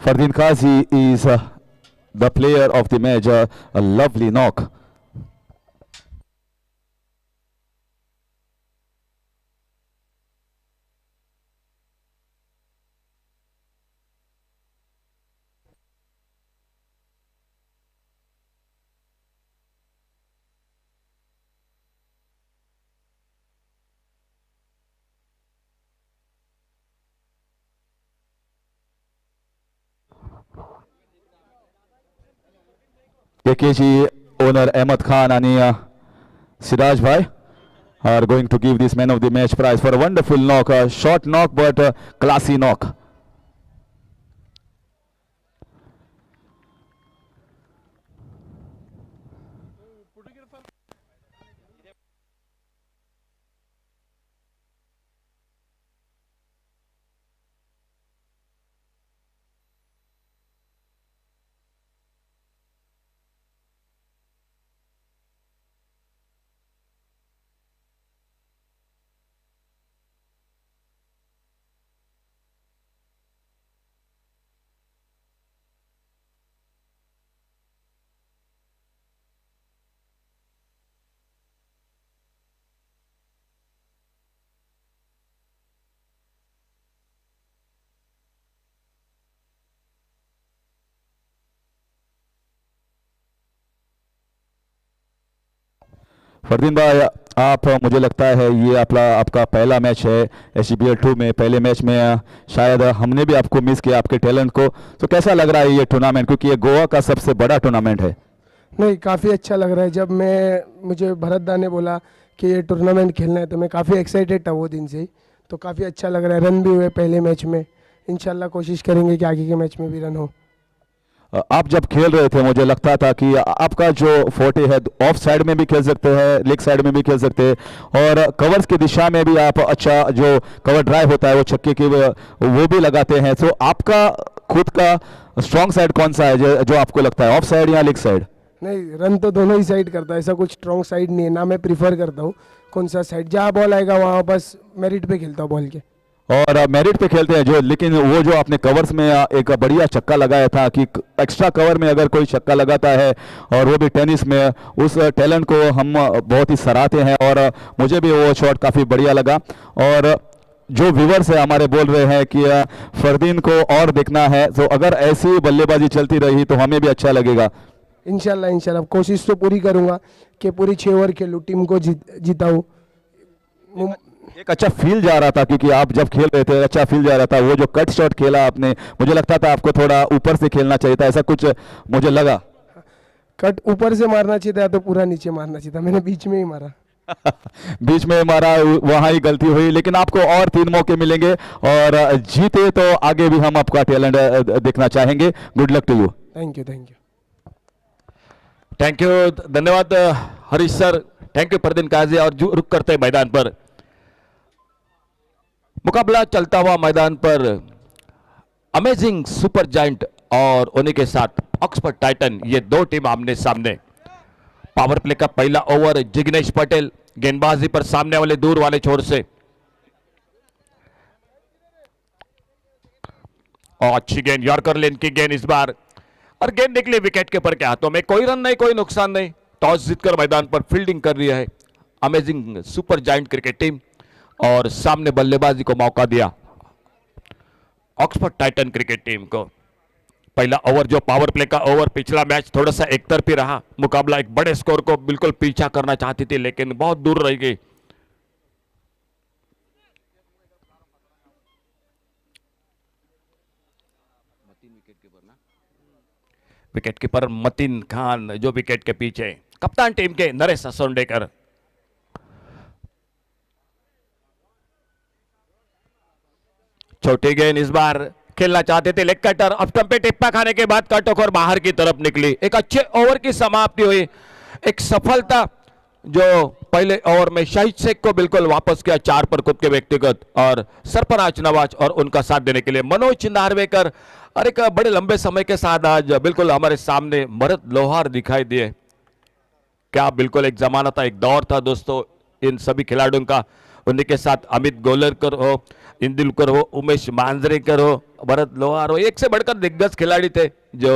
Fardeen Qazi is the player of the match. A lovely knock. KKG owner Ahmed Khan and Siraj Bhai are going to give this man of the match prize for a wonderful knock. A short knock but a classy knock. Fardeen भाई, आप मुझे लगता है ये आपका पहला match है SGPL 2 में। पहले मैच में शायद हमने भी आपको मिस किया, आपके टैलेंट को। तो कैसा लग रहा है ये टूर्नामेंट, क्योंकि ये गोवा का सबसे बड़ा टूर्नामेंट है? नहीं, काफ़ी अच्छा लग रहा है। जब मुझे भरत दा ने बोला कि ये टूर्नामेंट खेलना है तो मैं काफ़ी एक्साइटेड था वो दिन से ही। तो काफ़ी अच्छा लग रहा है। रन भी हुए पहले मैच में, इंशाल्लाह कोशिश करेंगे कि आगे के मैच में भी रन हो। आप जब खेल रहे थे मुझे लगता था कि आपका जो फोर्टे है, ऑफ साइड में भी खेल सकते हैं, लेग साइड में भी खेल सकते हैं, और कवर्स की दिशा में भी आप अच्छा जो कवर ड्राइव होता है वो छक्के की वो भी लगाते हैं। तो आपका खुद का स्ट्रॉन्ग साइड कौन सा है जो आपको लगता है, ऑफ साइड या लेग साइड? नहीं, रन तो दोनों ही साइड करता है, ऐसा कुछ स्ट्रॉन्ग साइड नहीं है ना। मैं प्रीफर करता हूँ कौन सा साइड, जहाँ बॉल आएगा वहाँ बस मेरिट पे खेलता हूँ बॉल के। और मेरिट पे खेलते हैं जो, लेकिन वो जो आपने कवर्स में एक बढ़िया छक्का लगाया था कि एक्स्ट्रा कवर में अगर कोई छक्का लगाता है और वो भी टेनिस में, उस टैलेंट को हम बहुत ही सराहते हैं। और मुझे भी वो शॉट काफ़ी बढ़िया लगा। और जो व्यूवर्स है हमारे बोल रहे हैं कि फरदीन को और देखना है, तो अगर ऐसी बल्लेबाजी चलती रही तो हमें भी अच्छा लगेगा। इंशाल्लाह कोशिश तो पूरी करूँगा कि पूरी 6 ओवर खेलूँ, टीम को जिताऊँ। एक अच्छा फील जा रहा था, क्योंकि आप जब खेल रहे थे अच्छा फील जा रहा था। वो जो कट शॉट खेला आपने, मुझे लगता था आपको थोड़ा ऊपर से खेलना चाहिए था, ऐसा कुछ मुझे लगा। कट ऊपर से मारना चाहिए था तो पूरा नीचे मारना चाहिए था, मैंने बीच में ही मारा। बीच में मारा, वहां ही गलती हुई। लेकिन आपको और 3 मौके मिलेंगे और जीते तो आगे भी हम आपका टैलेंट देखना चाहेंगे। Good luck to you. Thank you. Thank you, धन्यवाद Harish sir. Thank you Fardeen Qazi. और रुक करते मैदान पर मुकाबला चलता हुआ मैदान पर अमेजिंग सुपर जायंट और उन्हीं के साथ ऑक्सफोर्ड टाइटन, ये दो टीम आमने सामने। पावर प्ले का पहला ओवर, जिग्नेश पटेल गेंदबाजी पर सामने वाले दूर वाले छोर से, और अच्छी गेंद, यॉर्कर लेन की गेंद इस बार, और गेंद निकली विकेट कीपर के हाथों में। कोई रन नहीं, कोई नुकसान नहीं। टॉस जीतकर मैदान पर फील्डिंग कर रही है amazing super giant cricket team, और सामने बल्लेबाजी को मौका दिया ऑक्सफोर्ड टाइटन क्रिकेट टीम को। पहला ओवर जो पावर प्ले का ओवर, पिछला मैच थोड़ा सा एकतरफी रहा। मुकाबला एक बड़े स्कोर को बिल्कुल पीछा करना चाहती थी, लेकिन बहुत दूर रह गई। विकेट कीपर मतीन खान जो विकेट के पीछे, कप्तान टीम के नरेश असोंडेकर। छोटी गेंद इस बार खेलना चाहते थे लेग कटर, अब स्टंप पे टिप्पा खाने के बाद कट होकर बाहर की तरफ निकली। एक अच्छे ओवर की समाप्ति हुई, एक सफलता जो पहले ओवर में शाहिद शेख को बिल्कुल वापस किया 4 पर खुद के व्यक्तिगत, और सरफराज नवाज और उनका साथ देने के लिए मनोज नार्वेकर। और एक बड़े लंबे समय के साथ आज बिल्कुल हमारे सामने भरत लोहार दिखाई दिए। क्या बिल्कुल एक जमाना था, एक दौर था दोस्तों इन सभी खिलाड़ियों का। उन्हीं के साथ अमित गोलरकर हो, इंदुलकर हो, उमेश मांजरेकर हो, भरत लोहार हो, एक से बढ़कर दिग्गज खिलाड़ी थे जो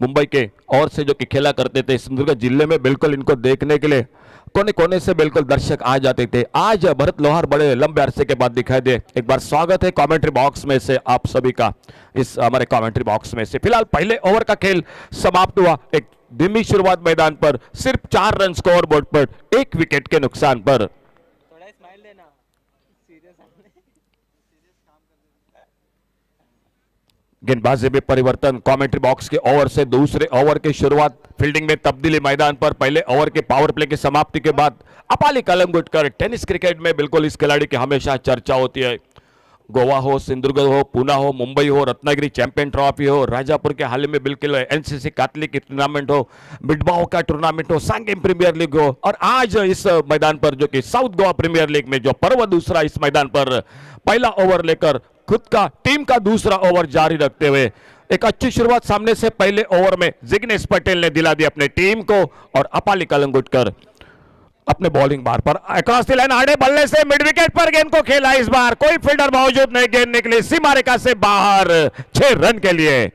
मुंबई के और से जो कि खेला करते थे सिंधुदुर्ग जिले में। बिल्कुल इनको देखने के लिए कोने कोने से बिल्कुल दर्शक आ जाते थे। आज भरत लोहार बड़े लंबे अरसे के बाद दिखाई दे। एक बार स्वागत है कमेंट्री बॉक्स में से आप सभी का, इस हमारे कमेंट्री बॉक्स में से। फिलहाल पहले ओवर का खेल समाप्त हुआ। एक धीमी शुरुआत मैदान पर, सिर्फ 4 रन स्कोर बोर्ड पर, 1 विकेट के नुकसान पर। गेंदबाजी में परिवर्तन, कमेंट्री बॉक्स के ओवर से दूसरे ओवर की शुरुआत, फील्डिंग में तब्दीली मैदान पर। पहले ओवर के पावर प्ले की समाप्ति के बाद अपाली कलंगुटकर, टेनिस क्रिकेट में बिल्कुल इस खिलाड़ी की हमेशा चर्चा होती है। गोवा हो, सिंधुदुर्ग हो, पुणे हो, मुंबई हो, रत्नागिरी चैंपियन ट्रॉफी हो, राजापुर के हाल में बिल्कुल एनसीसी कातली की टूर्नामेंट हो, बिडबाओ का टूर्नामेंट हो, सांगेम प्रीमियर लीग हो, और आज इस मैदान पर जो कि साउथ गोवा प्रीमियर लीग में जो पर्व दूसरा इस मैदान पर पहला ओवर लेकर खुद का टीम का दूसरा ओवर जारी रखते हुए एक अच्छी शुरुआत सामने से पहले ओवर में जिग्नेश पटेल ने दिला दी अपने टीम को, और अपाली कलंगुटकर अपने बॉलिंग बार पर अक्रॉस द लाइन आड़े बल्ले से मिड विकेट पर गेंद को खेला। इस बार कोई फील्डर मौजूद नहीं, गेंद निकली सीमा रेखा से बाहर 6 रन के लिए।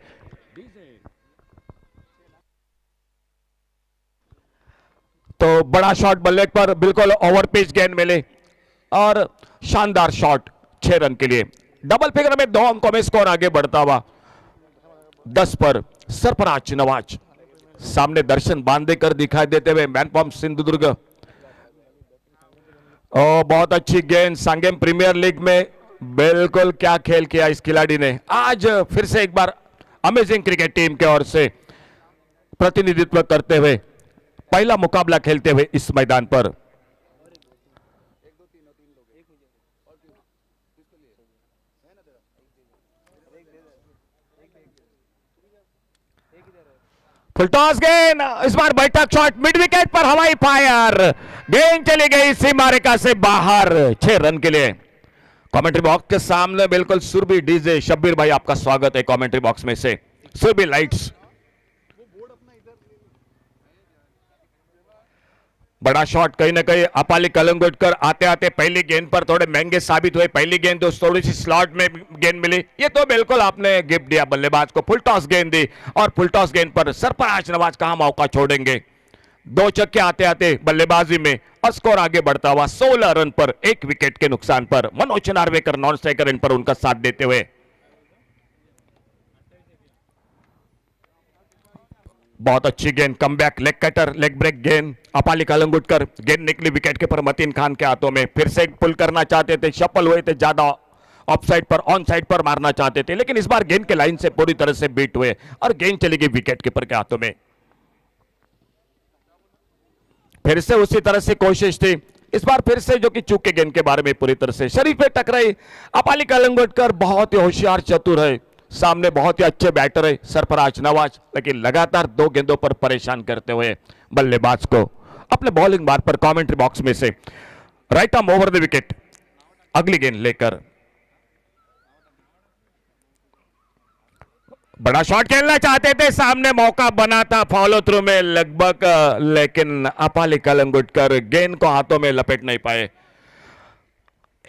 तो बड़ा शॉट बल्ले पर बिल्कुल ओवर पिच गेंद मिले और शानदार शॉट 6 रन के लिए। डबल फिगर में 2 अंकों में स्कोर आगे बढ़ता हुआ 10 पर सरफराज नवाज सामने दर्शन बांधे कर दिखाई देते हुए मैन फ्रॉम सिंधुदुर्ग। बहुत अच्छी गेंद, सांगेम प्रीमियर लीग में बिल्कुल क्या खेल किया इस खिलाड़ी ने। आज फिर से एक बार अमेजिंग क्रिकेट टीम के ओर से प्रतिनिधित्व करते हुए पहला मुकाबला खेलते हुए इस मैदान पर। फुल टॉस गेंद, इस बार बैठक शॉट मिड विकेट पर हवाई फायर, गेंद चली गई सीमा रेखा से बाहर 6 रन के लिए। कमेंट्री बॉक्स के सामने बिल्कुल सुरभि डीजे शब्बीर भाई आपका स्वागत है कमेंट्री बॉक्स में से। सुरभि लाइट्स, बड़ा शॉट कहीं ना कहीं अपाली कलंगुटकर आते आते पहली गेंद पर थोड़े महंगे साबित हुए। पहली गेंद तो थोड़ी सी स्लॉट में गेंद मिली, ये तो बिल्कुल आपने गिफ्ट दिया बल्लेबाज को। फुल टॉस गेंद दी और फुल टॉस गेंद पर सरफराज नवाज कहां मौका छोड़ेंगे। 2 छक्के आते आते बल्लेबाजी में और स्कोर आगे बढ़ता हुआ 16 रन पर 1 विकेट के नुकसान पर। मनोज नार्वेकर नॉन स्ट्राइकर इन पर उनका साथ देते हुए। बहुत अच्छी गेंद, comeback leg cutter, leg break गेंद, अपाली कलंगुटकर, गेंद निकली विकेट के पर मतीन खान के हाथों में। फिर से पुल करना चाहते थे, सफल हुए थे, ज्यादा ऑफ साइड पर ऑन साइड पर मारना चाहते थे, लेकिन इस बार गेंद के लाइन से पूरी तरह से बीट हुए और गेंद चली गई विकेट कीपर के हाथों में। फिर से उसी तरह से कोशिश थी, इस बार फिर से जो कि चूके गेंद के बारे में पूरी तरह से शरीर पे टकराई। अपाली कलंगुटकर बहुत ही होशियार चतुर है, सामने बहुत ही अच्छे बैटर है सरफराज नवाज, लेकिन लगातार 2 गेंदों पर परेशान करते हुए बल्लेबाज को अपने बॉलिंग बार पर कमेंट्री बॉक्स में से right arm over the wicket अगली गेंद लेकर बड़ा शॉट खेलना चाहते थे, सामने मौका बना था फॉलो थ्रू में लगभग, लेकिन अपाली कलंगुटकर गेंद को हाथों में लपेट नहीं पाए।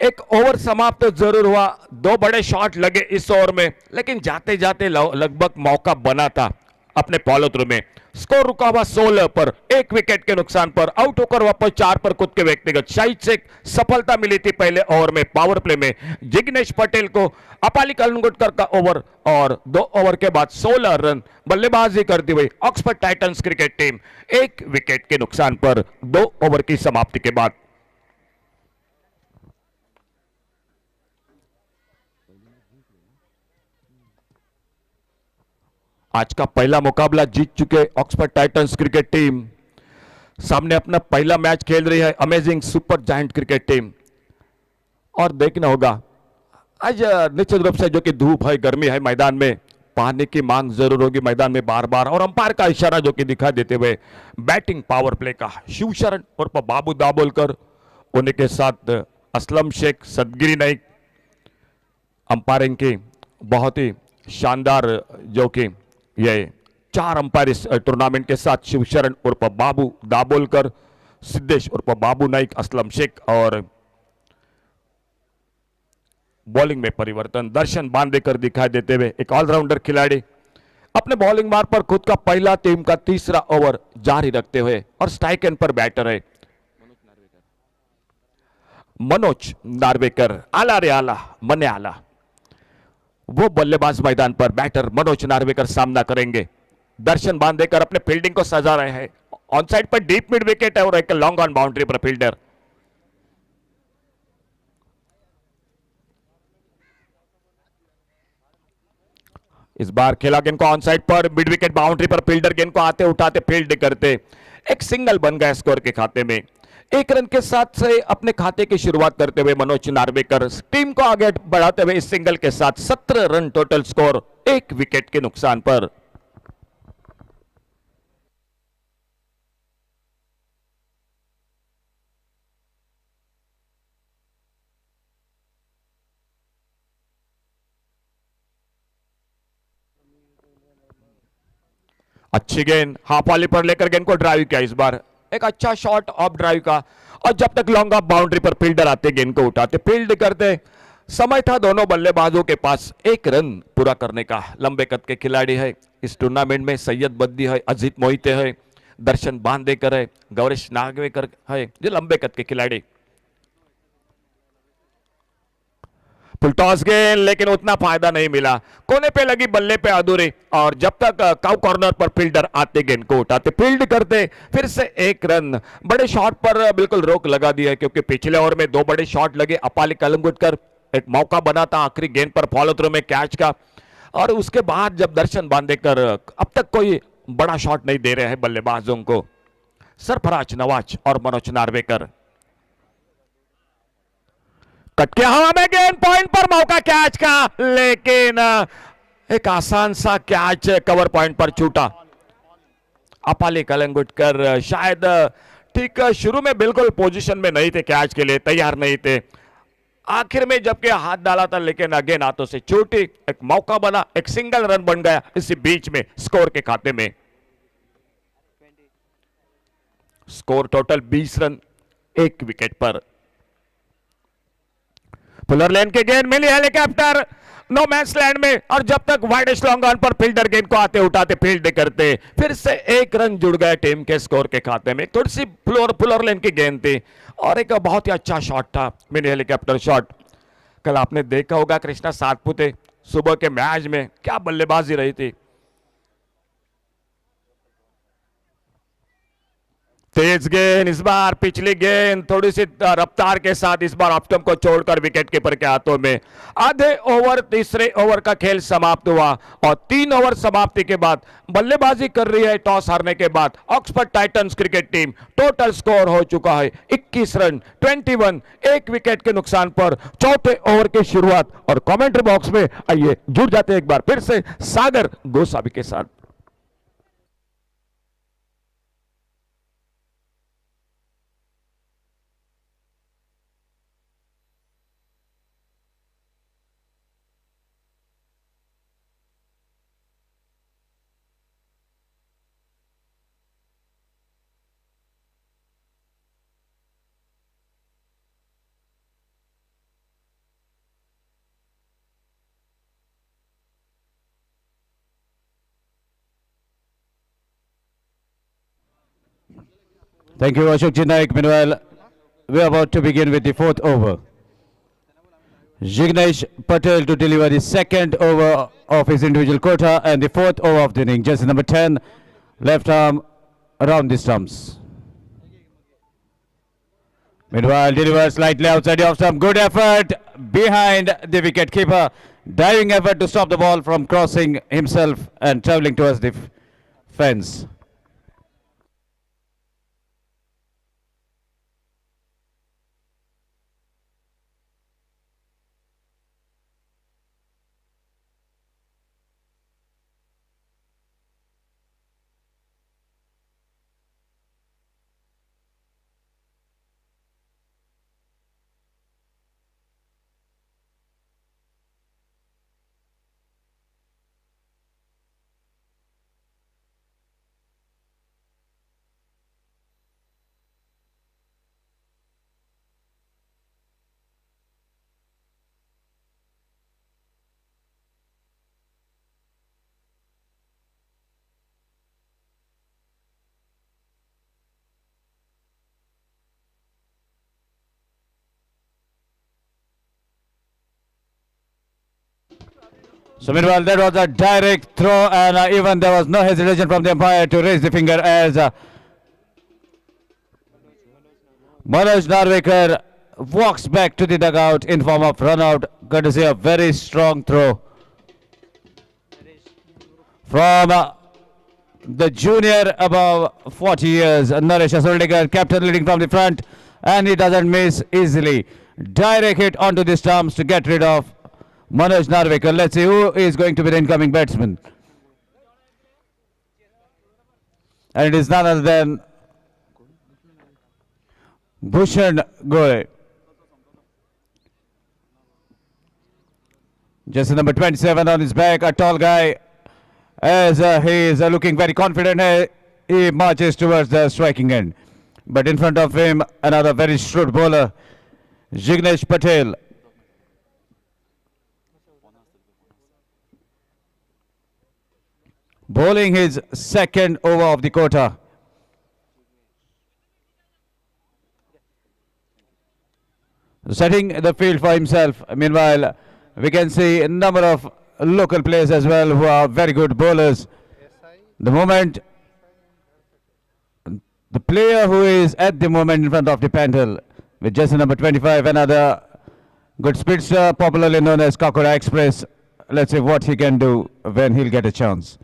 एक ओवर समाप्त तो जरूर हुआ, 2 बड़े शॉट लगे इस ओवर में, लेकिन जाते जाते लगभग मौका बना था अपने फॉलो थ्रू में। स्कोर रुका हुआ 16 पर 1 विकेट के नुकसान पर। आउट होकर वापस 4 पर खुद के व्यक्तिगत शाहिद से सफलता मिली थी पहले ओवर में पावर प्ले में जिग्नेश पटेल को। अपाली कलंगुटकर का ओवर और 2 ओवर के बाद 16 रन बल्लेबाजी करती हुई Oxford Titans cricket team 1 wicket के नुकसान पर 2 ओवर की समाप्ति के बाद। आज का पहला मुकाबला जीत चुके ऑक्सफोर्ड टाइटंस क्रिकेट टीम सामने अपना पहला मैच खेल रही है amazing super giant cricket team. और देखना होगा आज निश्चित रूप से जो कि धूप है, गर्मी है, मैदान में पानी की मांग जरूर होगी मैदान में बार बार, और अंपायर का इशारा जो कि दिखा देते हुए बैटिंग पावर प्ले का शिवशरण और बाबू दाबोलकर, उन्हीं के साथ असलम शेख, सदगिरी नाइक, अंपायरिंग की बहुत ही शानदार जो कि ये 4 अंपायर इस टूर्नामेंट के साथ शिवशरण उर्फ बाबू दाबोलकर, सिद्धेश उर्फ बाबू नाइक, असलम शेख और बॉलिंग में परिवर्तन, दर्शन बांदेकर दिखाई देते हुए, एक ऑलराउंडर खिलाड़ी अपने बॉलिंग मार्ग पर खुद का पहला टीम का तीसरा ओवर जारी रखते हुए और स्ट्राइक एंड पर बैटर है मनोज नार्वेकर। आला रे आला, मने आला। वो बल्लेबाज मैदान पर बैटर मनोज नार्वेकर सामना करेंगे। दर्शन बांदेकर अपने फील्डिंग को सजा रहे हैं। ऑन साइड पर डीप मिड विकेट है और एक लॉन्ग ऑन बाउंड्री पर फील्डर। इस बार खेला गेंद को ऑन साइड पर मिड विकेट बाउंड्री पर फील्डर गेंद को आते उठाते फील्ड करते एक सिंगल बन गया स्कोर के खाते में। एक रन के साथ से अपने खाते की शुरुआत करते हुए मनोज नार्वेकर टीम को आगे बढ़ाते हुए इस सिंगल के साथ 17 रन टोटल स्कोर, एक विकेट के नुकसान पर। अच्छी गेंद हाफ वाली पर लेकर गेंद को ड्राइव किया। इस बार एक अच्छा शॉट ऑफ ड्राइव का और जब तक लॉन्ग ऑफ बाउंड्री पर फील्डर आते गेंद को उठाते फील्ड करते। समय था दोनों बल्लेबाजों के पास एक रन पूरा करने का। लंबे कद के खिलाड़ी है इस टूर्नामेंट में, सैयद बद्दी है, अजीत मोहिते है, दर्शन बांदेकर है, गौरेश नागवेकर है, जो लंबे कद के खिलाड़ी। फुल टॉस गेंद लेकिन उतना फायदा नहीं मिला, कोने पे लगी बल्ले पे अधूरी और जब तक काउ कॉर्नर पर फील्डर आते गेंद को उठाते फील्ड करते फिर से एक रन। बड़े शॉट पर बिल्कुल रोक लगा दी है क्योंकि पिछले ओवर में दो बड़े शॉट लगे। अपाली कलंगुटकर एक मौका बना था आखिरी गेंद पर फॉलो थ्रू में कैच का, और उसके बाद जब दर्शन बांदेकर अब तक कोई बड़ा शॉट नहीं दे रहे हैं बल्लेबाजों को। सरफराज नवाज और मनोज नार्वेकर कटके हवा में गेंद पॉइंट पर मौका कैच का, लेकिन एक आसान सा कैच कवर पॉइंट पर छूटा। अपाली कलंगुटकर शायद ठीक शुरू में बिल्कुल पोजीशन में नहीं थे, कैच के लिए तैयार नहीं थे। आखिर में जबकि हाथ डाला था लेकिन अगेन हाथों से छूटी, एक मौका बना, एक सिंगल रन बन गया इसी बीच में स्कोर के खाते में। स्कोर टोटल 20 रन, एक विकेट पर। पुलर लेन के गेंद मिली हेलीकॉप्टर नो मैच लैंड में और जब तक वाइडेस्ट लॉन्ग ऑन पर फील्डर गेंद को आते उठाते फील्ड करते फिर से एक रन जुड़ गए टीम के स्कोर के खाते में। थोड़ी सी पुलर लेन की गेंद थी और एक बहुत ही अच्छा शॉट था, मिनी हेलीकॉप्टर शॉट। कल आपने देखा होगा कृष्णा सातपुते सुबह के मैच में क्या बल्लेबाजी रही थी। तेज गेंद, इस बार पिछली गेंद थोड़ी सी रफ्तार के साथ इस बार ऑप्टम को छोड़कर विकेट कीपर के हाथों में। आधे ओवर तीसरे ओवर का खेल समाप्त हुआ और 3 ओवर समाप्ति के बाद बल्लेबाजी कर रही है टॉस हारने के बाद Oxford Titans cricket team. Total score हो चुका है 21 रन 21, एक विकेट के नुकसान पर चौथे ओवर की शुरुआत। और कमेंट्री बॉक्स में आइए जुड़ जाते एक बार फिर से सागर गोसावी के साथ। Thank you, Ashok Naik. Meanwhile, we are about to begin with the fourth over. Jignesh Patel to deliver the second over of his individual quota and the fourth over of the inning. Jersey number 10, left arm around the stumps. Meanwhile, delivers slightly outside the off stump. Good effort behind the wicket keeper. Diving effort to stop the ball from crossing himself and traveling towards the fence. So meanwhile, that was a direct throw, and even there was no hesitation from the umpire to raise the finger as Manoj Narvekar walks back to the dugout in form of run out, courtesy of very strong throw from the junior above 40 years, Naresh Asoldigar, captain leading from the front, and he doesn't miss easily. Direct hit onto the stumps to get rid of Manoj Narvekar. Let's see who is going to be the incoming batsman. And it is none other than Bhushan Gore. Just number 27 on his back, a tall guy. As he is looking very confident, he marches towards the striking end. But in front of him, another very shrewd bowler, Jignesh Patel. Bowling his second over of the quarter. Setting the field for himself. Meanwhile, we can see a number of local players as well who are very good bowlers. The moment, the player who is at the moment in front of the panel with jersey number 25, another good speedster, popularly known as Kakura Express. Let's see what he can do when he'll get a chance.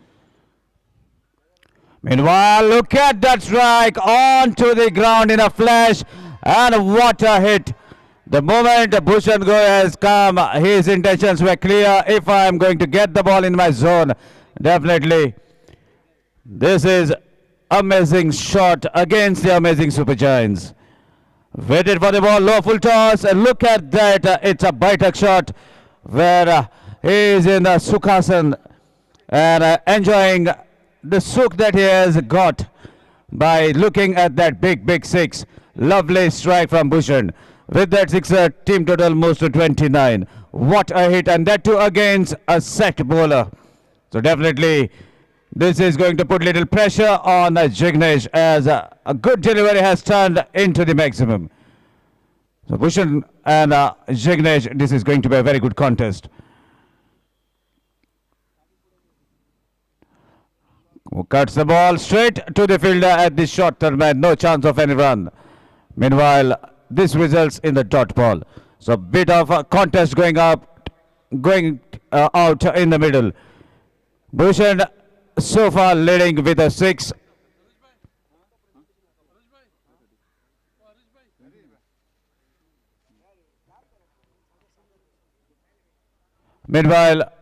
Meanwhile, look at that strike onto the ground in a flash, and what a hit. The moment Bhushan Gore has come, his intentions were clear. If I am going to get the ball in my zone, definitely this is amazing shot against the amazing Supergiants. Waited for the ball, low full toss, and look at that. It's a bite shot where he is in the Sukhasan and enjoying the suk that he has got by looking at that big six. Lovely strike from Bhushan. With that sixer, team total moves to 29. What a hit, and that too against a set bowler. So definitely this is going to put little pressure on Jignesh as a good delivery has turned into the maximum. So Bhushan and Jignesh, this is going to be a very good contest. Who cuts the ball straight to the fielder at the short term and no chance of any run. Meanwhile, this results in the dot ball. So bit of a contest going out in the middle. Bhushan so far leading with a 6. Meanwhile,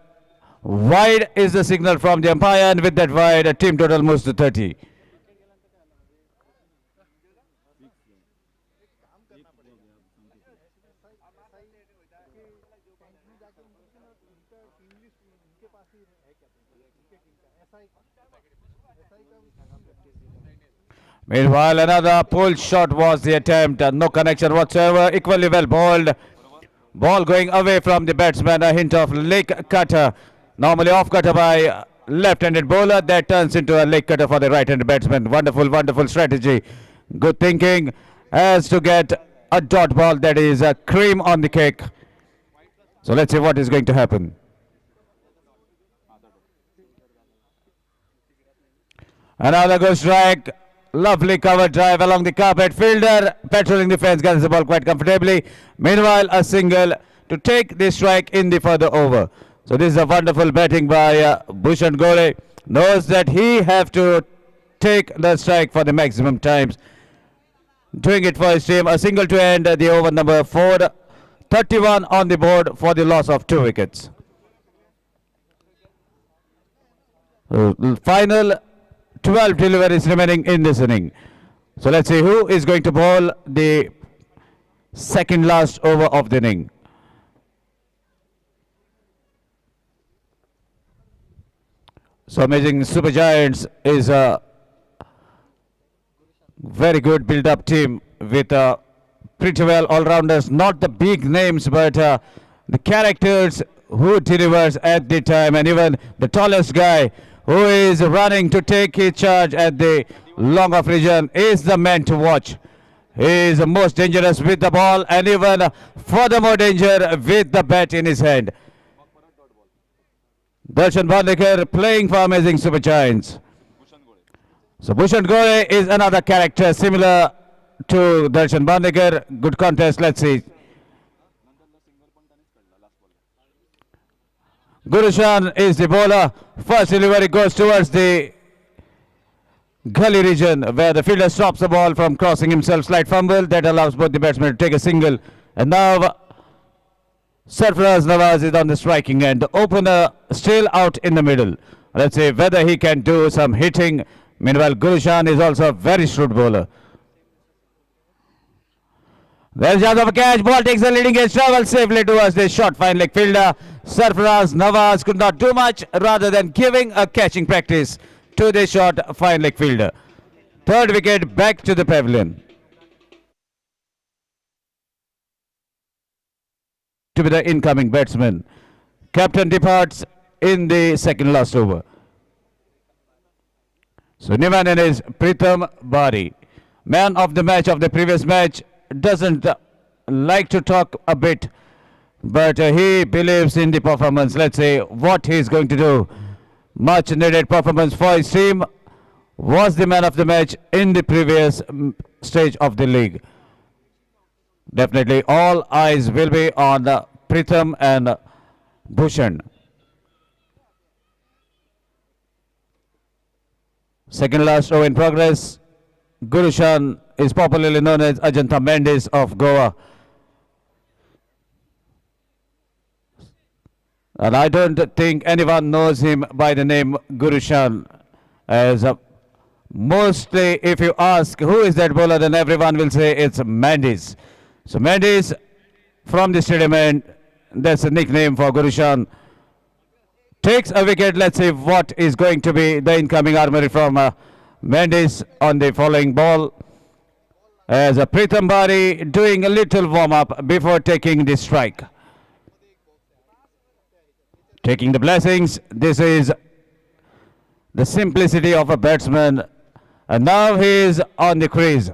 wide is the signal from the umpire, and with that wide, a team total moves to 30. Meanwhile, another pull shot was the attempt. No connection whatsoever. Equally well bowled. Ball going away from the batsman. A hint of leg cutter. Normally off cutter by left-handed bowler. That turns into a leg cutter for the right-handed batsman. Wonderful strategy. Good thinking as to get a dot ball that is a cream on the cake. So let's see what is going to happen. Another good strike. Lovely cover drive along the carpet. Fielder patrolling the fence, gets the ball quite comfortably. Meanwhile, a single to take the strike in the further over. So this is a wonderful batting by Bhushan Gore. Knows that he have to take the strike for the maximum times. Doing it for his team. A single to end the over number 4. 31 on the board for the loss of 2 wickets. Final 12 deliveries remaining in this inning. So let's see who is going to bowl the second last over of the inning. So amazing Supergiants is a very good build-up team with pretty well all-rounders, not the big names, but the characters who delivers at the time, and even the tallest guy who is running to take his charge at the long off region is the man to watch. He is the most dangerous with the ball, and even furthermore danger with the bat in his hand. Darshan Bandekar playing for amazing Supergiants. So Bhushan Gore is another character similar to Darshan Bandekar. Good contest, let's see. Gurushan is the bowler. First delivery goes towards the gully region where the fielder stops the ball from crossing himself. Slight fumble that allows both the batsmen to take a single. And now Sarfaraz Nawaz is on the striking end. The opener still out in the middle. Let's see whether he can do some hitting. Meanwhile, Gurushan is also a very shrewd bowler. There's a chance of a catch. Ball takes the leading edge, travels safely towards the short fine leg fielder. Sarfaraz Nawaz could not do much rather than giving a catching practice to the short fine leg fielder. Third wicket back to the pavilion. To be the incoming batsman. Captain departs in the second last over. So new man is Pritham Bari. Man of the match of the previous match. Doesn't like to talk a bit, but he believes in the performance. Let's see what he's going to do. Much needed performance for his team. Was the man of the match in the previous stage of the league. Definitely all eyes will be on Pritham and Bhushan. Second last over in progress. Gurushan is popularly known as Ajanta Mendes of Goa. And I don't think anyone knows him by the name Gurushan. As mostly if you ask who is that bowler, then everyone will say it's Mendes. So Mendes from the stadium end, that's a nickname for Gurushan. Takes a wicket. Let's see what is going to be the incoming armory from Mendes on the following ball. As Pritham Bari doing a little warm-up before taking the strike. Taking the blessings. This is the simplicity of a batsman. And now he is on the crease.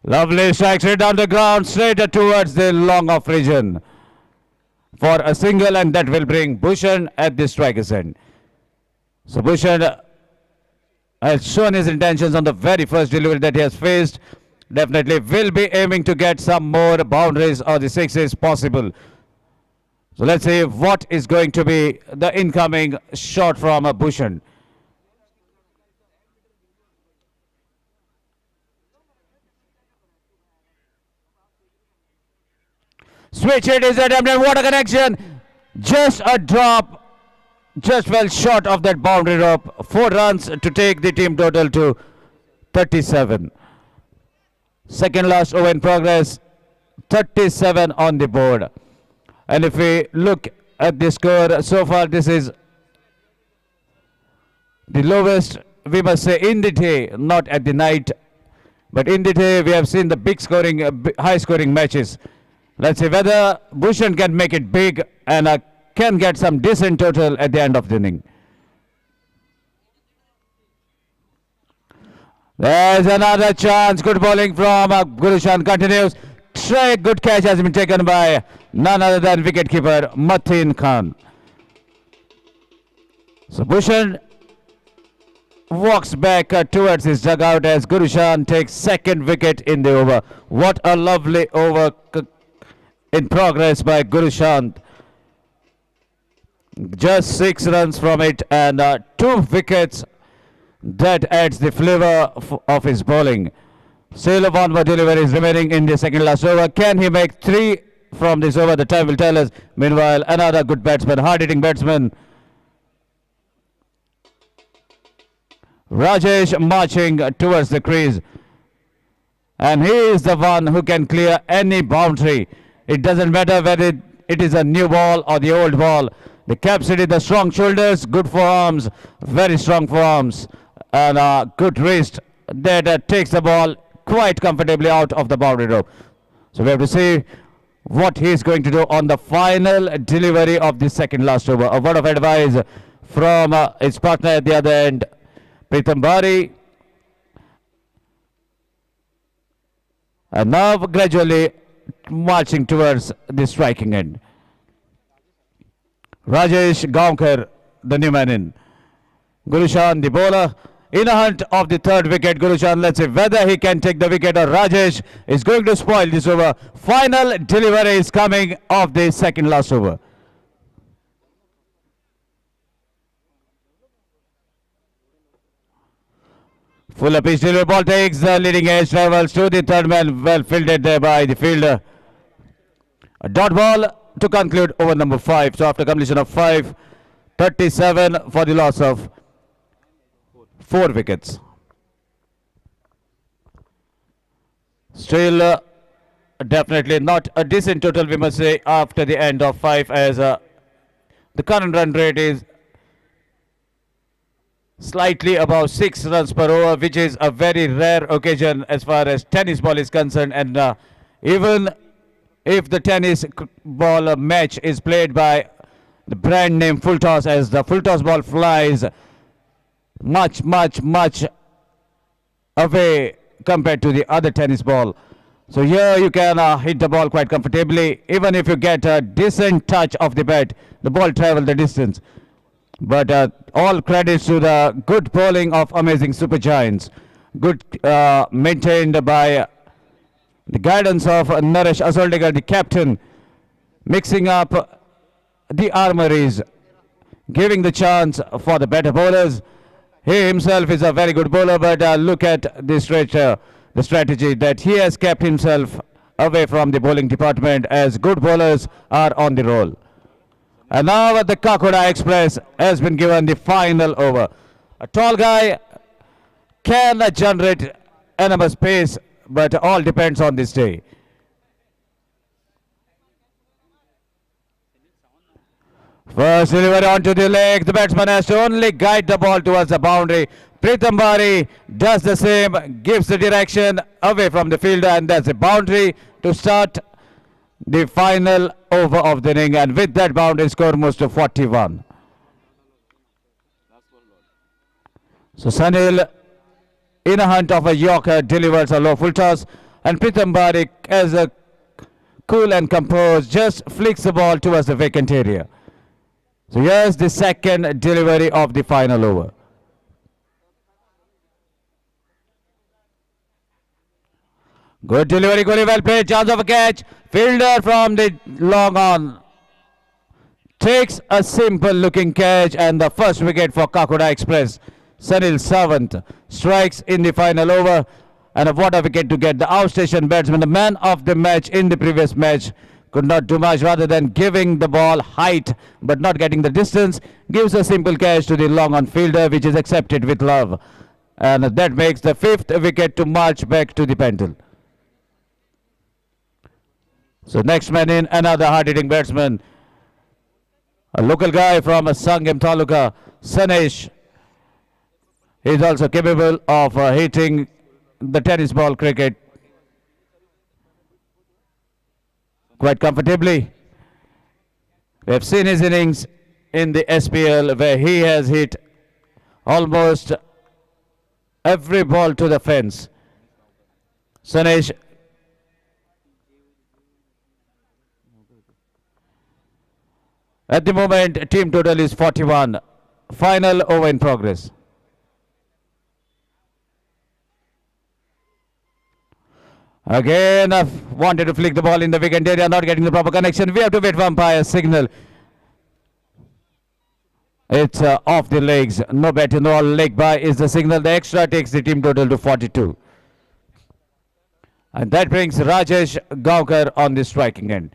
Lovely strike straight down the ground, straight towards the long off region for a single, and that will bring Bhushan at the striker's end. So Bhushan has shown his intentions on the very first delivery that he has faced. Definitely will be aiming to get some more boundaries or the sixes possible. So let's see what is going to be the incoming shot from Bhushan. Switch hit is attempted. What a connection! Just a drop. Just well short of that boundary rope. 4 runs to take the team total to 37. Second last over in progress. 37 on the board. And if we look at the score so far, this is the lowest, we must say, in the day, not at the night. But in the day, we have seen the big scoring, high scoring matches. Let's see whether Bhushan can make it big and can get some decent total at the end of the inning. There's another chance. Good bowling from Gurushan continues. Straight good catch has been taken by none other than wicketkeeper Mateen Khan. So Bhushan walks back towards his dugout as Gurushan takes second wicket in the over. What a lovely over in progress by Gurushan. Just 6 runs from it and 2 wickets. That adds the flavor of his bowling. Still one more delivery is remaining in the second last over. Can he make 3 from this over? The time will tell us. Meanwhile, another good batsman, hard-hitting batsman. Rajesh marching towards the crease. And he is the one who can clear any boundary. It doesn't matter whether it is a new ball or the old ball. The capacity, the strong shoulders, good forearms, very strong forearms, and good wrist that takes the ball quite comfortably out of the boundary rope. So we have to see what he is going to do on the final delivery of the second last over. A word of advice from his partner at the other end, Pritham Bari. And now gradually marching towards the striking end. Rajesh Gaonkar, the new man in. Gulushan, the bowler, in a hunt of the third wicket. Gulushan, let's see whether he can take the wicket or Rajesh is going to spoil this over. Final delivery is coming of the second last over. Full pitch delivery, ball takes the leading edge, travels to the third man, well fielded there by the fielder. A dot ball to conclude over number 5. So after completion of 5, 37 for the loss of 4 wickets. Still definitely not a decent total, we must say, after the end of 5, as the current run rate is slightly above 6 runs per over, which is a very rare occasion as far as tennis ball is concerned. And even if the tennis ball match is played by the brand name full toss, as the full toss ball flies much away compared to the other tennis ball. So here you can hit the ball quite comfortably. Even if you get a decent touch of the bat, the ball travels the distance. But all credits to the good bowling of amazing Supergiants. Good maintained by the guidance of Naresh Asoldegar, the captain, mixing up the armories, giving the chance for the better bowlers. He himself is a very good bowler, but look at the strategy that he has kept himself away from the bowling department, as good bowlers are on the roll. And now the Kakoda Express has been given the final over. A tall guy can generate enormous pace, but all depends on this day. First delivery onto the leg. The batsman has to only guide the ball towards the boundary. Pritham Bari does the same, gives the direction away from the fielder, and that's a boundary to start the final over of the inning. And with that boundary score moves to 41. So Sunil, in a hunt of a Yorker, delivers a low full toss, and Pritham Bari, as a cool and composed, just flicks the ball towards the vacant area. So here's the second delivery of the final over. Good delivery, Kohli, well played, chance of a catch. Fielder from the long on takes a simple looking catch, and the first wicket for Kakoda Express. Sunil Sawant strikes in the final over, and what a wicket to get. The outstation batsman, the man of the match in the previous match, could not do much rather than giving the ball height but not getting the distance. Gives a simple catch to the long on fielder, which is accepted with love, and that makes the 5th wicket to march back to the Pendle. So next man in, another hard-hitting batsman, a local guy from Sangam Taluka, Sanesh. He is also capable of hitting the tennis ball cricket quite comfortably. We have seen his innings in the SPL, where he has hit almost every ball to the fence. Sanesh, at the moment, team total is 41. Final over in progress. Again, wanted to flick the ball in the wicket area, not getting the proper connection. We have to wait for umpire's signal. It's off the legs. No bat in the ball. Leg by is the signal. The extra takes the team total to 42. And that brings Rajesh Gaonkar on the striking end.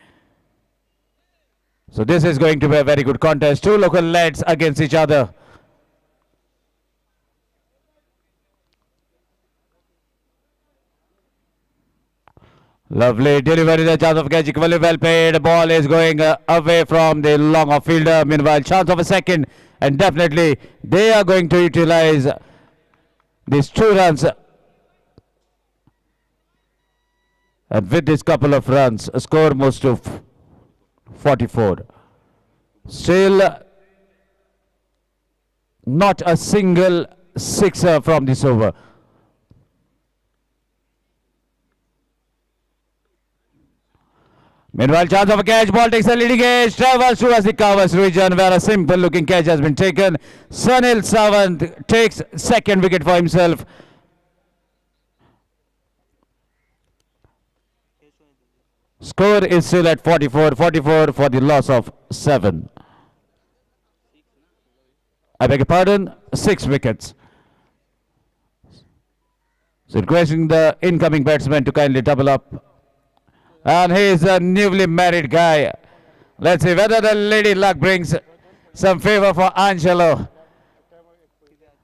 So this is going to be a very good contest. Two local lads against each other. Lovely delivery, the chance of catch, well played. The ball is going away from the long off fielder. Meanwhile, chance of a second, and definitely they are going to utilize these 2 runs. And with this couple of runs, a score moves to 44. Still not a single sixer from this over. Meanwhile, chance of a catch. Ball takes a leading edge. Travels towards the covers region where a simple looking catch has been taken. Sunil Sawant takes second wicket for himself. Score is still at 44 for the loss of 7. I beg your pardon, 6 wickets. So requesting the incoming batsman to kindly double up. And he is a newly married guy. Let's see whether the lady luck brings some favor for Angelo.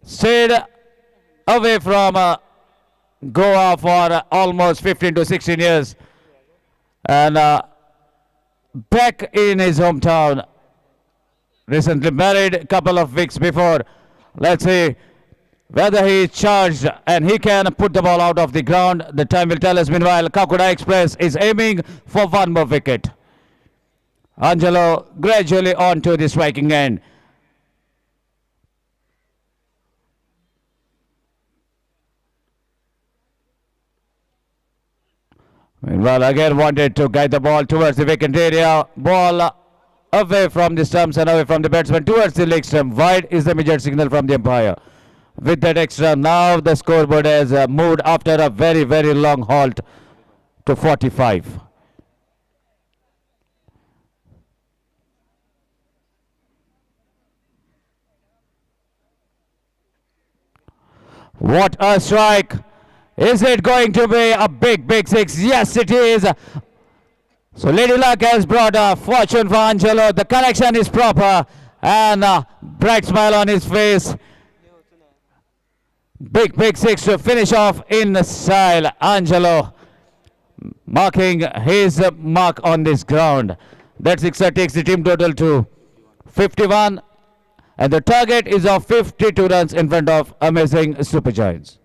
Stayed away from Goa for almost 15 to 16 years. And back in his hometown. Recently married a couple of weeks before. Let's see whether he is charged and he can put the ball out of the ground. The time will tell us. Meanwhile, Kakuda Express is aiming for one more wicket. Angelo gradually on to the striking end. Meanwhile, again wanted to guide the ball towards the vacant area. Ball away from the stumps and away from the batsman towards the leg stump. Wide is the immediate signal from the umpire. With that extra, now the scoreboard has moved after a very, very long halt to 45. What a strike! Is it going to be a big, big six? Yes, it is. So Lady Luck has brought a fortune for Angelo. The connection is proper and a bright smile on his face. Big, big six to finish off in style. Angelo marking his mark on this ground. That sixer takes the team total to 51 and the target is of 52 runs in front of amazing Supergiants.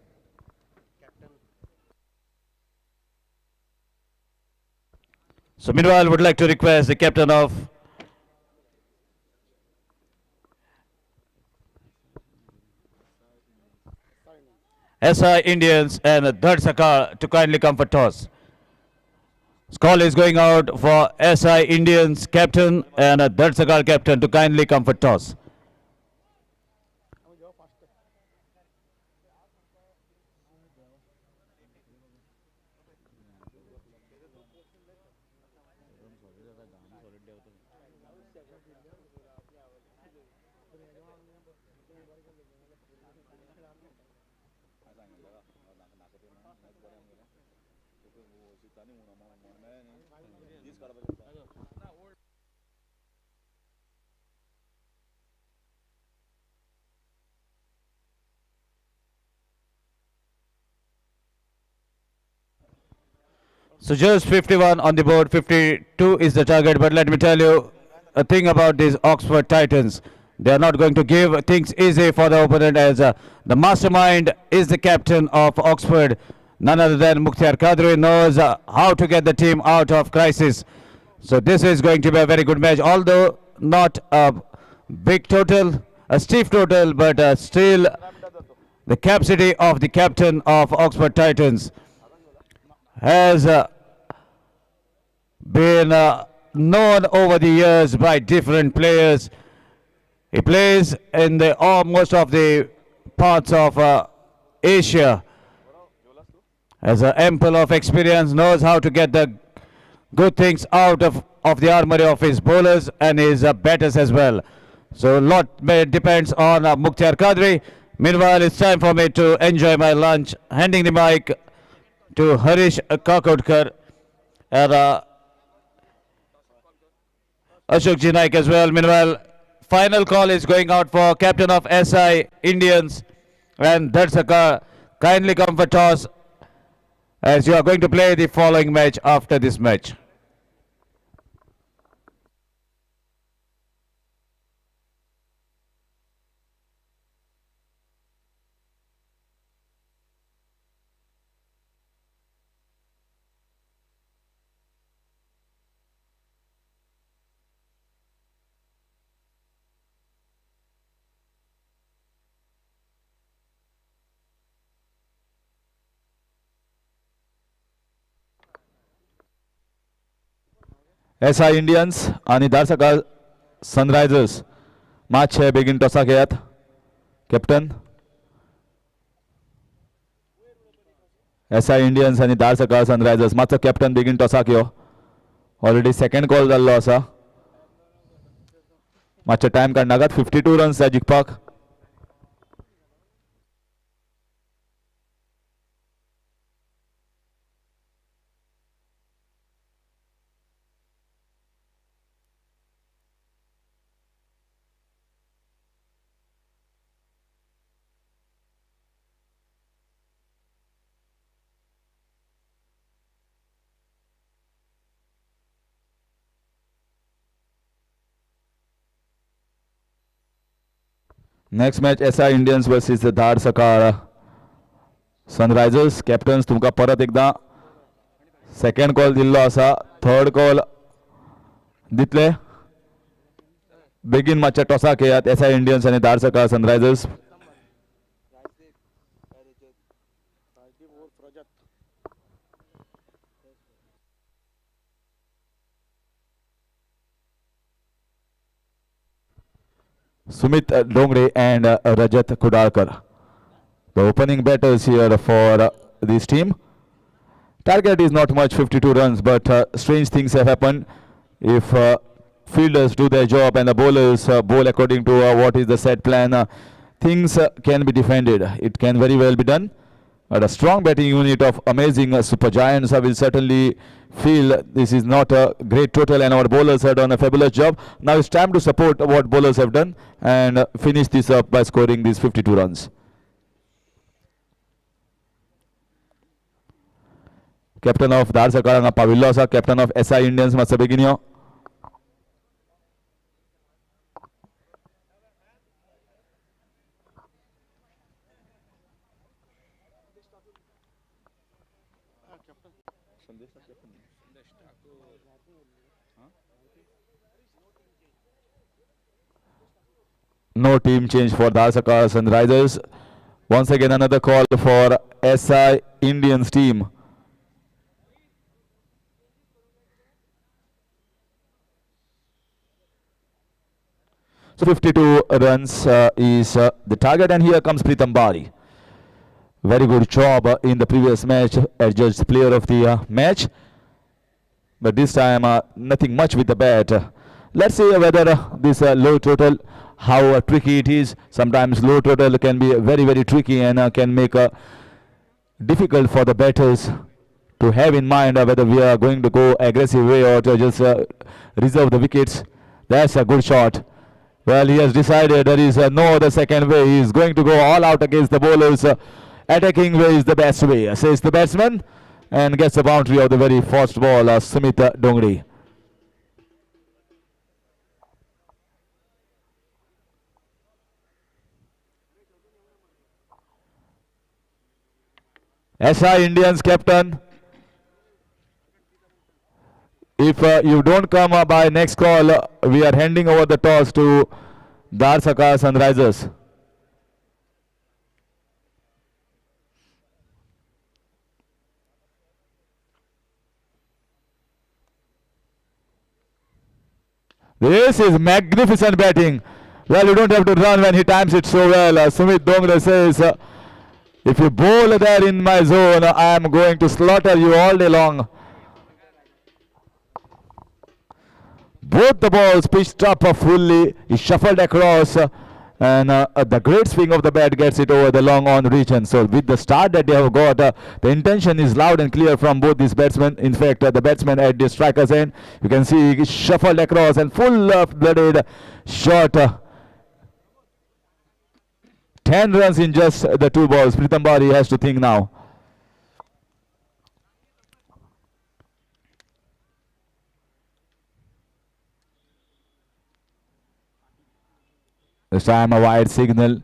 So meanwhile, would like to request the captain of SI Indians and Dharsaka to kindly come for toss. Call is going out for SI Indians captain and Dharsaka captain to kindly come for toss. So just 51 on the board, 52 is the target. But let me tell you a thing about these Oxford Titans. They are not going to give things easy for the opponent as the mastermind is the captain of Oxford. None other than Mukhtar Kadri knows how to get the team out of crisis. So this is going to be a very good match, although not a big total, a stiff total, but still the capacity of the captain of Oxford Titans has been known over the years by different players. He plays in the most of the parts of Asia. Has an ample of experience, knows how to get the good things out of the armory of his bowlers and his batters as well. So a lot depends on Mukhtar Kadri. Meanwhile, it's time for me to enjoy my lunch. Handing the mic to Harish Kakodkar and Ashok Ji Naik as well. Meanwhile, final call is going out for captain of SI Indians and Dharsaka. Kindly come for toss as you are going to play the following match after this match. SI Indians आणि धारसका Sunrisers match है बेगीन टॉसा घेयात captain SI Indians आणि धारसका Sunrisers मातसो captain बेगीन टॉसा घेयो already second call जाल्लो आसा मातशे टाइम काडनाकात 52 रन्स जाय जिखपाक next match SI Indians versus धार सकाळ सनरायझर्स कॅप्टन्स तुमकां परत एकदा सेकंड कॉल दिल्लो आसा थर्ड कॉल दितले बेगीन मातशे टॉसाक येयात SI इंडियन्स आणि धार सकाळ Sunrisers Sumit Dongre and Rajat Kudalkar. The opening batters here for this team. Target is not much, 52 runs, but strange things have happened. If fielders do their job and the bowlers bowl according to what is the set plan, things can be defended. It can very well be done. But a strong batting unit of amazing Supergiants will certainly feel this is not a great total and our bowlers have done a fabulous job. Now it's time to support what bowlers have done and finish this up by scoring these 52 runs. Captain of Dhar Sakaranga Pavillosa, captain of SI Indians must begin. No team change for Dhar Sakaranga Sunrisers. Once again another call for SI Indians team. So 52 runs is the target, and here comes Pritam Bari. Very good job in the previous match, adjudged player of the match. But this time nothing much with the bat. Let's see whether this low total, how tricky it is. Sometimes low total can be very, very tricky and can make difficult for the batters to have in mind whether we are going to go aggressive way or to just reserve the wickets. That's a good shot. Well, he has decided there is no other second way. He is going to go all out against the bowlers. Attacking way is the best way, says the batsman, and gets the boundary of the very first ball, Sumit Dongre. SI Indians captain, if you don't come by next call, we are handing over the toss to Dhar Sakaranga Sunrisers. This is magnificent batting. Well, you don't have to run when he times it so well. Sumit Dongre says, if you bowl there in my zone, I am going to slaughter you all day long. Both the balls pitched up fully. He shuffled across and the great swing of the bat gets it over the long on region. So with the start that they have got, the intention is loud and clear from both these batsmen. In fact, the batsman at the striker's end, you can see he shuffled across and full-blooded shot. 10 runs in just the two balls. Pritam Bari has to think now. This time a wide signal.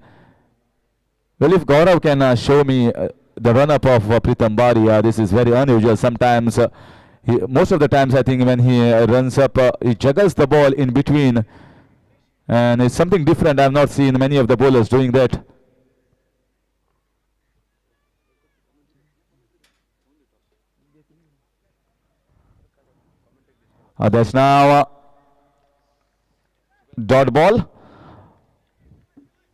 Well, if Gaurav can show me the run-up of Pritam Bari, this is very unusual. Sometimes, most of the times I think when he runs up, he juggles the ball in between. And it's something different. I have not seen many of the bowlers doing that. That's now dot ball.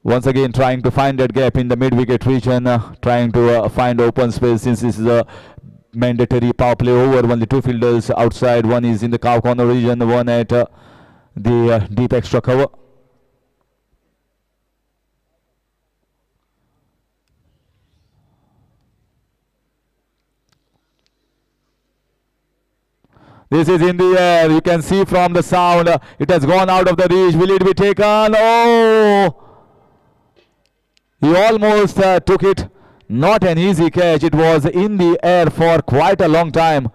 Once again trying to find that gap in the mid-wicket region, trying to find open space since this is a mandatory power play over. Only two fielders outside. One is in the cow corner region, one at the deep extra cover. This is in the air. You can see from the sound, it has gone out of the reach. Will it be taken? Oh! He almost took it. Not an easy catch. It was in the air for quite a long time.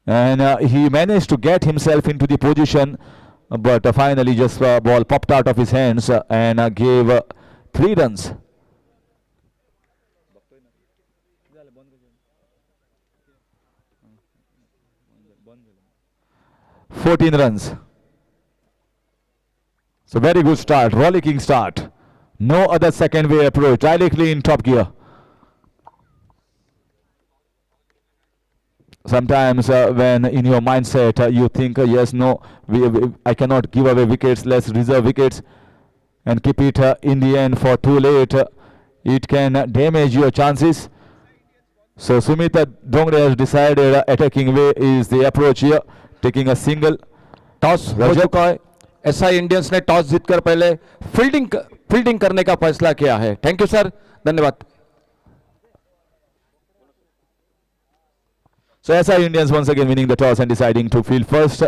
And he managed to get himself into the position. But finally just ball popped out of his hands and gave 3 runs. 14 runs. So very good start, rollicking start. No other second way approach, directly in top gear. Sometimes when in your mindset you think yes, no, I cannot give away wickets, let's reserve wickets and keep it in the end for too late. It can damage your chances. So Sumit Dongre has decided attacking way is the approach here. Taking a single. Toss हो चुका है. SI Indians ने toss जीतकर पहले fielding करने का फैसला किया है. थैंक यू सर, धन्यवाद. So SI Indians once again winning the toss and deciding to field first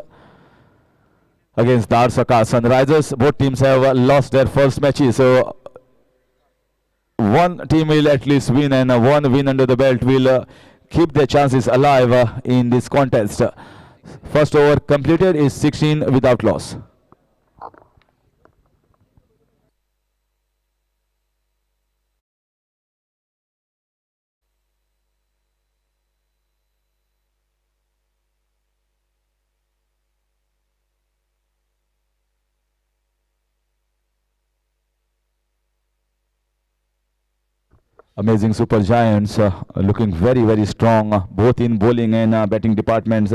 against the Arsaka Sunrisers. Both teams have lost their first matches, so one team will at least win, and one win under the belt will keep their chances alive in this contest. First over completed is 16 without loss. Amazing Supergiants looking very, very strong both in bowling and batting departments.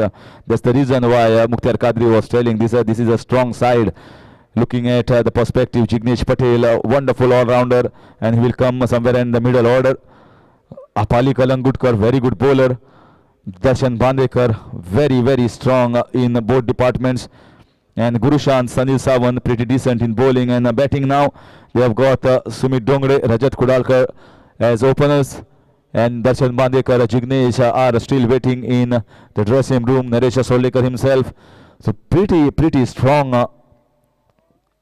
That's the reason why Mukhtar Kadri was telling this is a strong side. Looking at the perspective, Jignesh Patel, a wonderful all-rounder, and he will come somewhere in the middle order. Apali Kalangudkar, very good bowler. Darshan Bandekar, very, very strong in both departments. And Gurushant, Sanil Sawan, pretty decent in bowling and batting now. They have got Sumit Dongre, Rajat Kudalkar as openers, and Darshan Bandekar, Jignesh are still waiting in the dressing room. Naresh Soldekar himself. So pretty strong,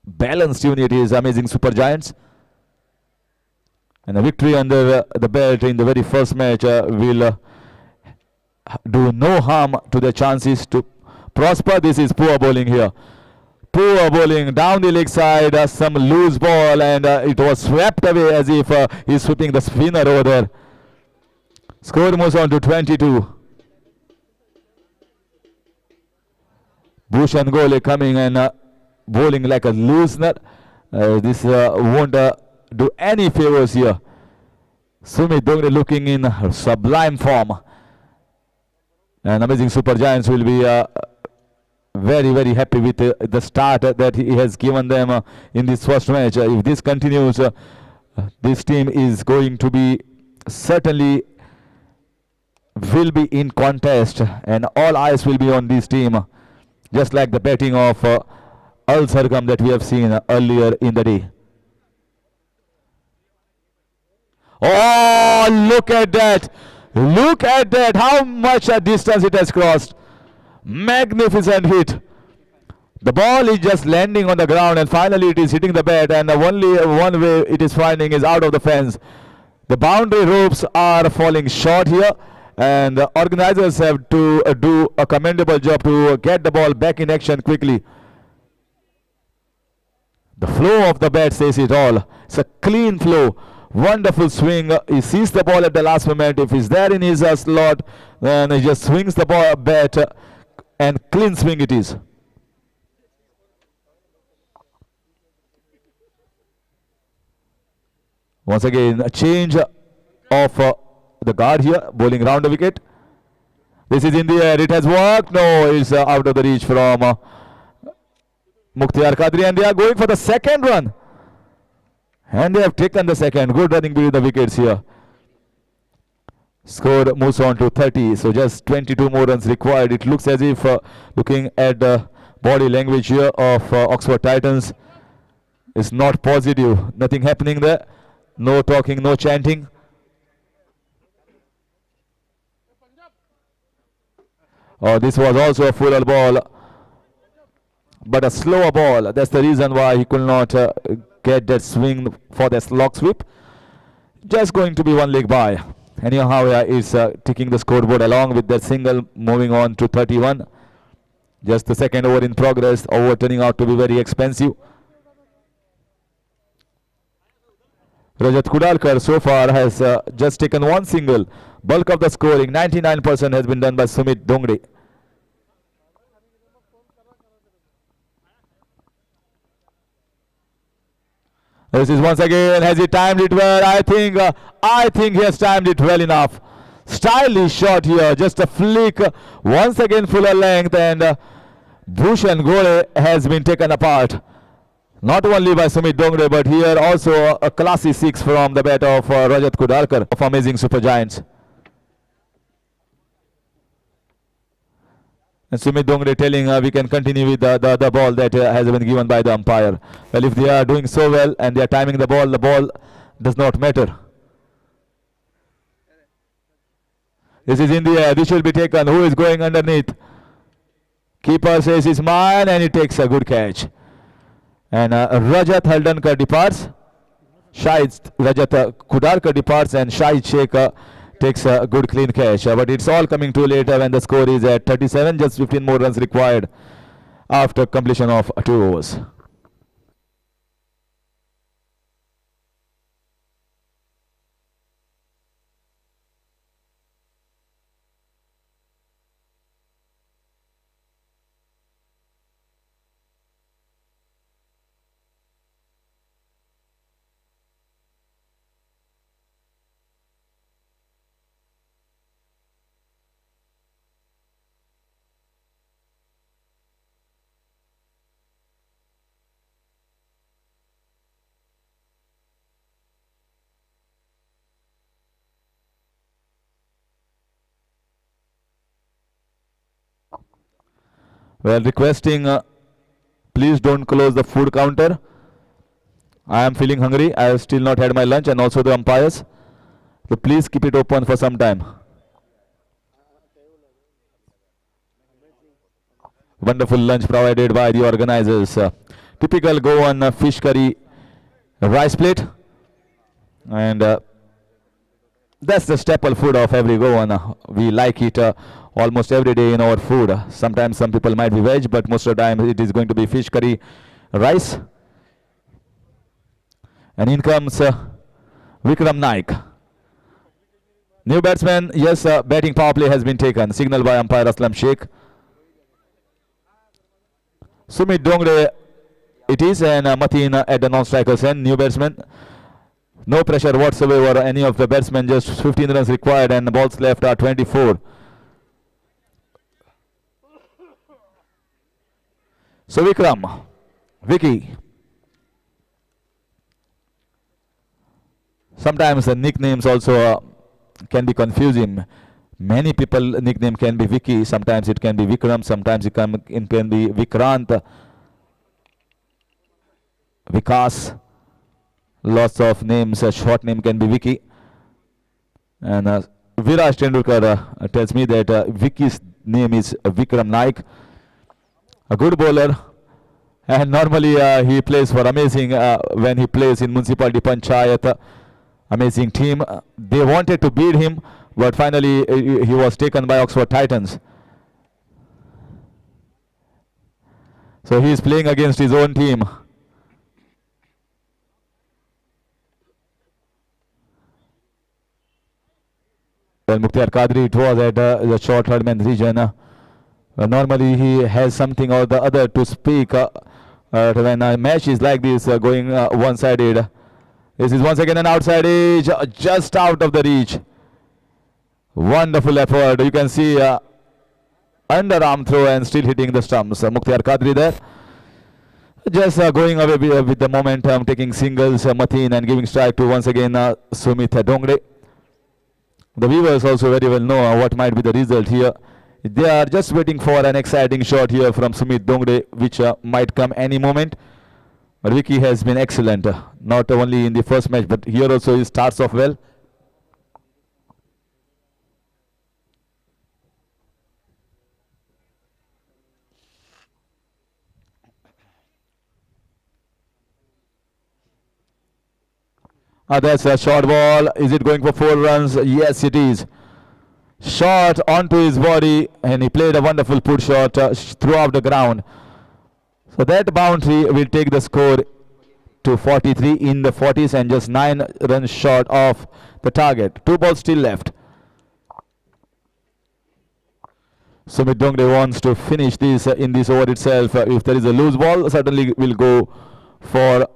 balanced unit is Amazing Supergiants. And a victory under the belt in the very first match will do no harm to the chances to prosper. This is poor bowling here. Poor bowling down the leg side, some loose ball, and it was swept away as if he's sweeping the spinner over there. Score moves on to 22. Bhushan Gole coming and bowling like a loosener. This won't do any favors here. Sumit Dongre looking in sublime form. And Amazing Supergiants will be very, very happy with the start that he has given them in this first match. If this continues, this team is going to be certainly will be in contest, and all eyes will be on this team, just like the batting of Al Sargam that we have seen earlier in the day. Oh, look at that! Look at that! How much a distance it has crossed. Magnificent hit. The ball is just landing on the ground, and finally it is hitting the bat, and only one way it is finding is out of the fence. The boundary ropes are falling short here, and the organizers have to do a commendable job to get the ball back in action quickly. The flow of the bat says it all. It's a clean flow. Wonderful swing. He sees the ball at the last moment. If he's there in his slot, then he just swings the ball bat, and clean swing it is. Once again, a change of the guard here, bowling round the wicket. This is in the air. It has worked. No, it's out of the reach from Mukhtar Qadri, and they are going for the second run. And they have taken the second. Good running between the wickets here. Score moves on to 30. So just 22 more runs required. It looks as if, looking at the body language here of Oxford Titans, is not positive. Nothing happening there. No talking, no chanting. Oh, this was also a full ball, but a slower ball. That's the reason why he could not get that swing for the slog sweep. Just going to be one leg by. Anyhow, is ticking the scoreboard along with that single, moving on to 31. Just the second over in progress. Over turning out to be very expensive. Rajat Kudalkar so far has just taken one single. Bulk of the scoring, 99%, has been done by Sumit Dongre. This is once again, has he timed it well? I think he has timed it well enough. Stylish shot here, just a flick. Once again fuller length, and Bhushan Gore has been taken apart. Not only by Sumit Dongre, but here also a classy six from the bat of Rajat Kudalkar of amazing Supergiants. And Sumit Dongre telling we can continue with the ball that has been given by the umpire. Well, if they are doing so well and they are timing the ball does not matter. This is in the air. This should be taken. Who is going underneath? Keeper says it's mine, and he takes a good catch. And Rajat Haldankar departs. Rajat Kudalkar departs, and Shahid Sheikh takes a good clean catch. But it's all coming too late when the score is at 37. Just 15 more runs required after completion of 2 overs. Well, requesting, please don't close the food counter. I am feeling hungry. I have still not had my lunch, and also the umpires. So please keep it open for some time. Wonderful lunch provided by the organizers. Typical Goan fish curry rice plate. And that's the staple food of every Goan. We like it almost every day in our food. Sometimes some people might be veg, but most of the time it is going to be fish curry rice. And in comes Vikram Naik. New batsman, yes, batting power play has been taken. Signal by umpire Aslam Sheikh. Sumit Dongre it is, and Mateen at the non-strikers end. New batsman. No pressure whatsoever. Any of the batsmen, just 15 runs required, and the balls left are 24. So Vikram, Vicky. Sometimes the nicknames also can be confusing. Many people nickname can be Vicky. Sometimes it can be Vikram. Sometimes it can be Vikrant, Vikas. Lots of names. A short name can be Vicky. And Viraj Tendulkar tells me that Vicky's name is Vikram Naik. A good bowler, and normally he plays for amazing when he plays in Municipality Panchayat. Amazing team. They wanted to beat him, but finally he was taken by Oxford Titans. So he is playing against his own team. Well, Mukhtar Qadri, it was at the short third man region. Normally he has something or the other to speak when a match is like this going one-sided. This is once again an outside edge, just out of the reach. Wonderful effort. You can see underarm throw and still hitting the stumps. Mukhtar Qadri there. Just going away with the momentum, taking singles, Mateen, and giving strike to once again Sumit Dongre. The viewers also very well know what might be the result here. They are just waiting for an exciting shot here from Sumit Dongre, which might come any moment. But Vicky has been excellent, not only in the first match, but here also he starts off well. That's a short ball. Is it going for 4 runs? Yes, it is. Shot onto his body, and he played a wonderful put shot throughout the ground. So that boundary will take the score to 43 in the 40s and just 9 runs short of the target. 2 balls still left. Sumit Dongre wants to finish this in this over itself. If there is a loose ball, certainly will go for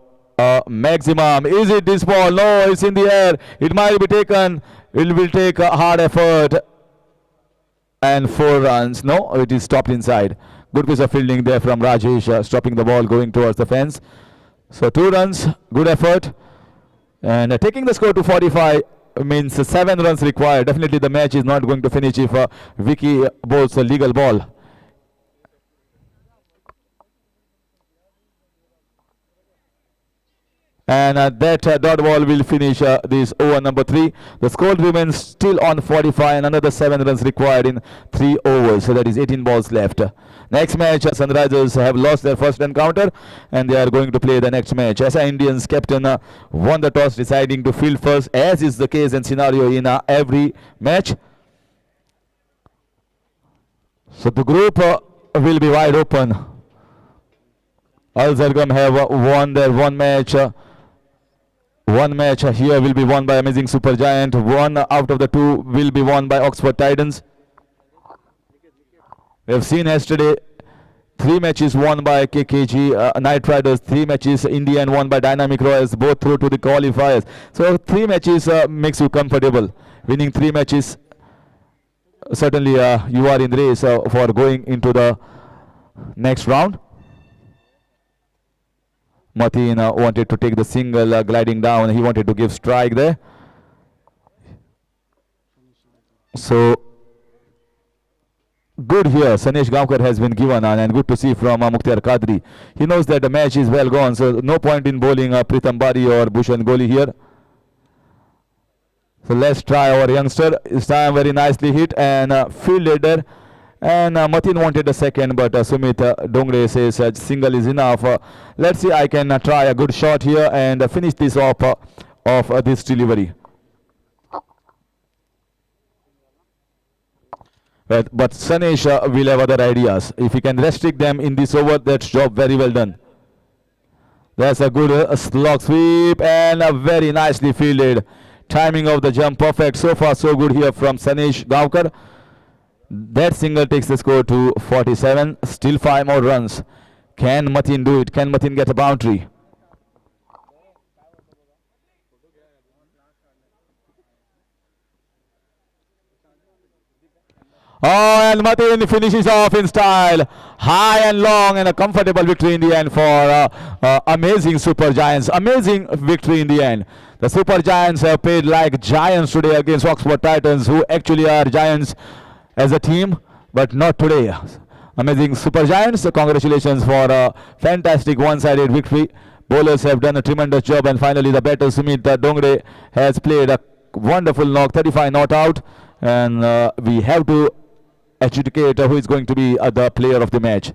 maximum. Is it this ball? No, it's in the air. It might be taken. It will take a hard effort. And 4 runs. No, it is stopped inside. Good piece of fielding there from Rajesh, stopping the ball going towards the fence. So 2 runs, good effort. And taking the score to 45 means 7 runs required. Definitely the match is not going to finish if Vicky bowls a legal ball. And that dot ball will finish this over number 3. The score remains still on 45 and another 7 runs required in 3 overs. So that is 18 balls left. Next match, Sunrisers have lost their first encounter and they are going to play the next match. SI Indians captain won the toss, deciding to field first, as is the case and scenario in every match. So the group will be wide open. Al Zargam have won their one match. One match here will be won by Amazing Supergiant. 1 out of the 2 will be won by Oxford Titans. We have seen yesterday 3 matches won by KKG Knight Riders, 3 matches Indian won by Dynamic Royals, both through to the qualifiers. So 3 matches makes you comfortable. Winning 3 matches, certainly you are in the race for going into the next round. Mateen wanted to take the single, gliding down. He wanted to give strike there. So good here. Sanesh Gaonkar has been given on, and good to see from Mukhtar Qadri. He knows that the match is well gone, so no point in bowling Pritam Bari or Bhushan Goli here. So let's try our youngster. This time very nicely hit and fielded there. And Mateen wanted a second, but Sumit Dongre says single is enough. Let's see, I can try a good shot here and finish this off of this delivery. But Sanesh will have other ideas. If he can restrict them in this over, that's job very well done. That's a good slog sweep and very nicely fielded. Timing of the jump perfect. So far so good here from Sanesh Gaonkar. That single takes the score to 47. Still 5 more runs. Can Mateen do it? Can Mateen get a boundary? Oh, and Mateen finishes off in style. High and long, and a comfortable victory in the end for Amazing Supergiants. Amazing victory in the end. The Supergiants have played like giants today against Oxford Titans, who actually are giants as a team, but not today. Amazing Supergiants, congratulations for a fantastic one-sided victory. Bowlers have done a tremendous job, and finally the batter Sumit Dongre has played a wonderful knock, 35 not out, and we have to adjudicate who is going to be the player of the match.